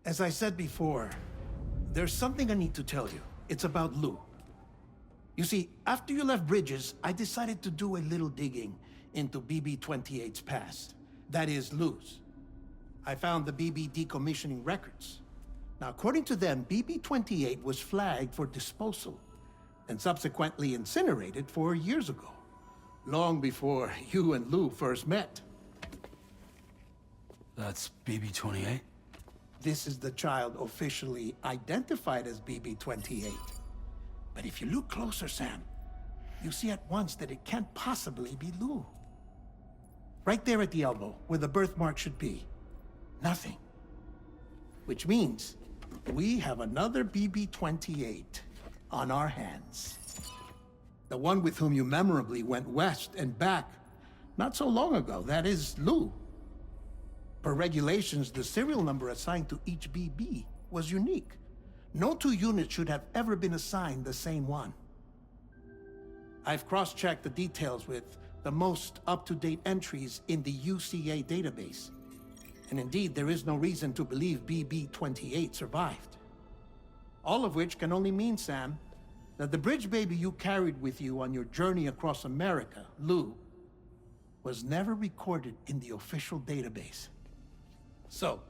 As I said before, there's something I need to tell you. It's about Lou. You see, after you left Bridges, I decided to do a little digging into BB-28's past. That is, Lou's. I found the BB decommissioning records. Now, according to them, BB-28 was flagged for disposal and subsequently incinerated 4 years ago, long before you and Lou first met. That's BB-28? This is the child officially identified as BB-28. But if you look closer, Sam, you see at once that it can't possibly be Lou. Right there at the elbow, where the birthmark should be. Nothing. Which means we have another BB-28 on our hands. The one with whom you memorably went west and back not so long ago, that is Lou. Per regulations, the serial number assigned to each BB was unique. No two units should have ever been assigned the same one. I've cross-checked the details with the most up-to-date entries in the UCA database. And indeed, there is no reason to believe BB-28 survived. All of which can only mean, Sam, that the bridge baby you carried with you on your journey across America, Lou, was never recorded in the official database. So,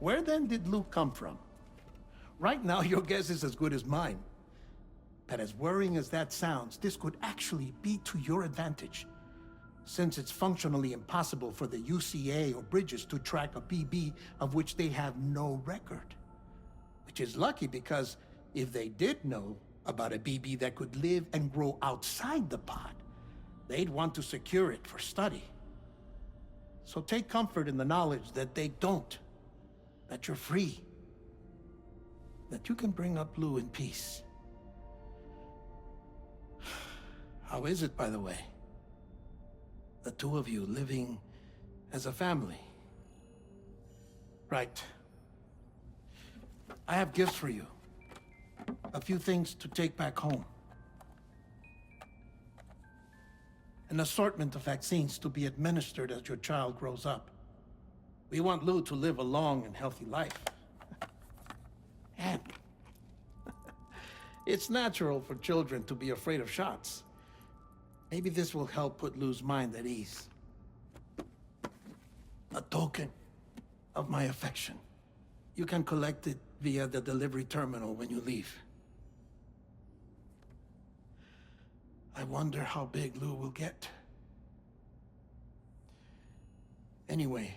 where then did Lou come from? Right now, your guess is as good as mine. But as worrying as that sounds, this could actually be to your advantage, since it's functionally impossible for the UCA or Bridges to track a BB of which they have no record. Which is lucky because if they did know about a BB that could live and grow outside the pod, they'd want to secure it for study. So take comfort in the knowledge that they don't, that you're free, that you can bring up Lou in peace. How is it, by the way? The two of you living as a family. Right. I have gifts for you. A few things to take back home. An assortment of vaccines to be administered as your child grows up. We want Lou to live a long and healthy life. And it's natural for children to be afraid of shots. Maybe this will help put Lou's mind at ease. A token of my affection. You can collect it via the delivery terminal when you leave. I wonder how big Lou will get. Anyway,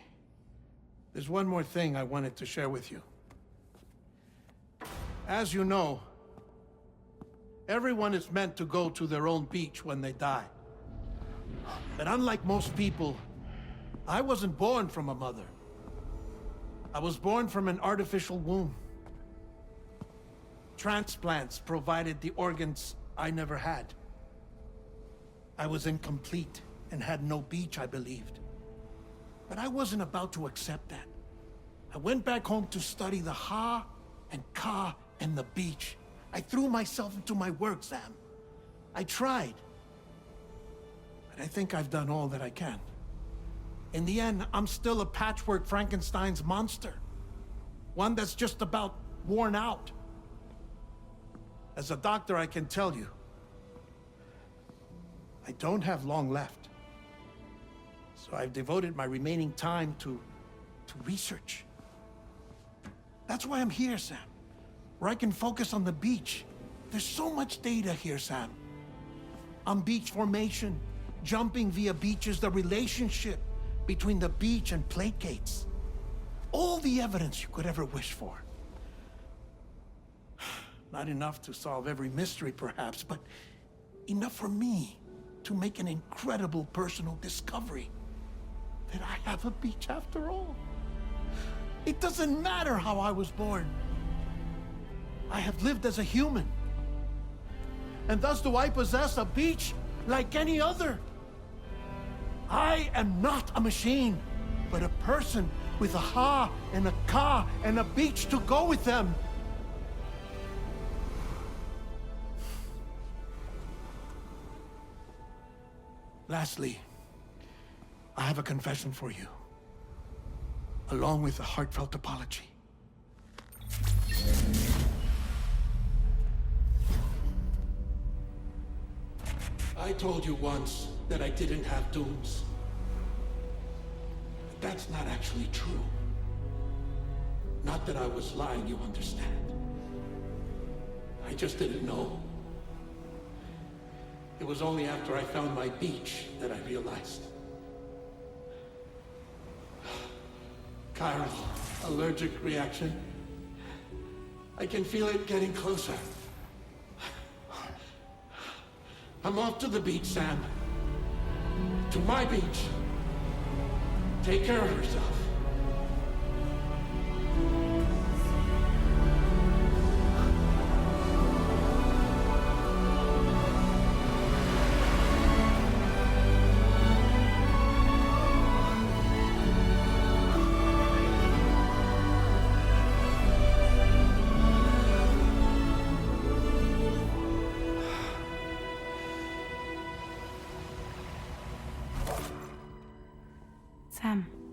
there's one more thing I wanted to share with you. As you know, everyone is meant to go to their own beach when they die. But unlike most people, I wasn't born from a mother. I was born from an artificial womb. Transplants provided the organs I never had. I was incomplete and had no beach, I believed. But I wasn't about to accept that. I went back home to study the Ha and Ka and the beach. I threw myself into my work, Sam. I tried. But I think I've done all that I can. In the end, I'm still a patchwork Frankenstein's monster. One that's just about worn out. As a doctor, I can tell you, I don't have long left. So I've devoted my remaining time to research. That's why I'm here, Sam. Where I can focus on the beach. There's so much data here, Sam. On beach formation, jumping via beaches, the relationship between the beach and placates. All the evidence you could ever wish for. Not enough to solve every mystery, perhaps, but enough for me to make an incredible personal discovery that I have a beach after all. It doesn't matter how I was born. I have lived as a human. And thus do I possess a beach like any other. I am not a machine, but a person with a Ha and a Ka and a beach to go with them. Lastly, I have a confession for you, along with a heartfelt apology. I told you once that I didn't have dooms. But that's not actually true. Not that I was lying, you understand. I just didn't know. It was only after I found my beach that I realized. Chiral allergic reaction. I can feel it getting closer. I'm off to the beach, Sam. To my beach. Take care of yourself. Sam.